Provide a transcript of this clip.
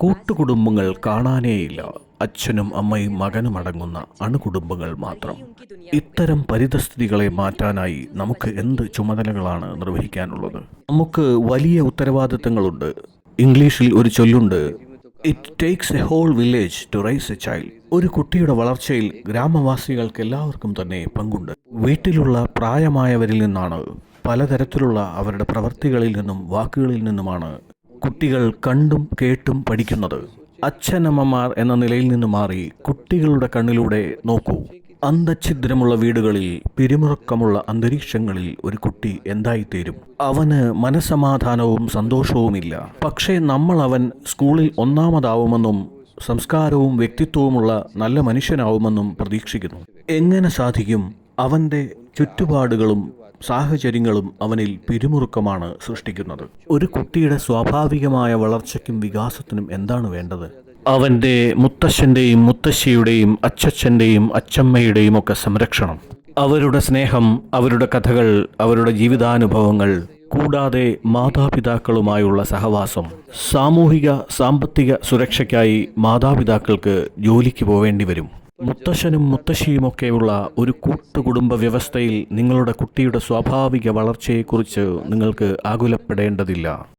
കൂട്ടുകുടുംബങ്ങൾ കാണാനേയില്ല. അച്ഛനും അമ്മയും മകനും അടങ്ങുന്ന അണുകുടുംബങ്ങൾ മാത്രം. ഇത്തരം പരിതസ്ഥിതികളെ മാറ്റാനായി നമുക്ക് എന്ത് ചുമതലകളാണ് നിർവഹിക്കാനുള്ളത്? നമുക്ക് വലിയ ഉത്തരവാദിത്തങ്ങളുണ്ട്. ഇംഗ്ലീഷിൽ ഒരു ചൊല്ലുണ്ട്, it takes a whole village to raise a child. ഒരു കുട്ടിയുടെ വളർച്ചയിൽ ഗ്രാമവാസികൾക്ക് എല്ലാവർക്കും തന്നെ പങ്കുണ്ട്. വീട്ടിലുള്ള പ്രായമായവരിൽ നിന്നാണ്, പലതരത്തിലുള്ള അവരുടെ പ്രവൃത്തികളിൽ നിന്നും വാക്കുകളിൽ നിന്നുമാണ് കുട്ടികൾ കണ്ടും കേട്ടും പഠിക്കുന്നത്. അച്ഛനമ്മമാർ എന്ന നിലയിൽ നിന്ന് മാറി കുട്ടികളുടെ കണ്ണിലൂടെ നോക്കൂ. അന്തഛിദ്രമുള്ള വീടുകളിൽ, പിരിമുറുക്കമുള്ള അന്തരീക്ഷങ്ങളിൽ ഒരു കുട്ടി എന്തായിത്തീരും? അവന് മനസ്സമാധാനവും സന്തോഷവുമില്ല. പക്ഷേ നമ്മൾ അവൻ സ്കൂളിൽ ഒന്നാമതാവുമെന്നും സംസ്കാരവും വ്യക്തിത്വവുമുള്ള നല്ല മനുഷ്യനാവുമെന്നും പ്രതീക്ഷിക്കുന്നു. എങ്ങനെ സാധിക്കും? അവൻ്റെ ചുറ്റുപാടുകളും സാഹചര്യങ്ങളും അവനിൽ പിരിമുറുക്കമാണ് സൃഷ്ടിക്കുന്നത്. ഒരു കുട്ടിയുടെ സ്വാഭാവികമായ വളർച്ചയ്ക്കും വികാസത്തിനും എന്താണ് വേണ്ടത്? അവൻ്റെ മുത്തശ്ശൻ്റെയും മുത്തശ്ശിയുടെയും അച്ചച്ഛൻ്റെയും അച്ചമ്മയുടെയും ഒക്കെ സംരക്ഷണം, അവരുടെ സ്നേഹം, അവരുടെ കഥകൾ, അവരുടെ ജീവിതാനുഭവങ്ങൾ, കൂടാതെ മാതാപിതാക്കളുമായുള്ള സഹവാസം. സാമൂഹിക സാമ്പത്തിക സുരക്ഷയ്ക്കായി മാതാപിതാക്കൾക്ക് ജോലിക്ക് പോവേണ്ടി വരും. മുത്തശ്ശനും മുത്തശ്ശിയുമൊക്കെയുള്ള ഒരു കൂട്ടുകുടുംബ വ്യവസ്ഥയിൽ നിങ്ങളുടെ കുട്ടിയുടെ സ്വാഭാവിക വളർച്ചയെക്കുറിച്ച് നിങ്ങൾക്ക് ആകുലപ്പെടേണ്ടതില്ല.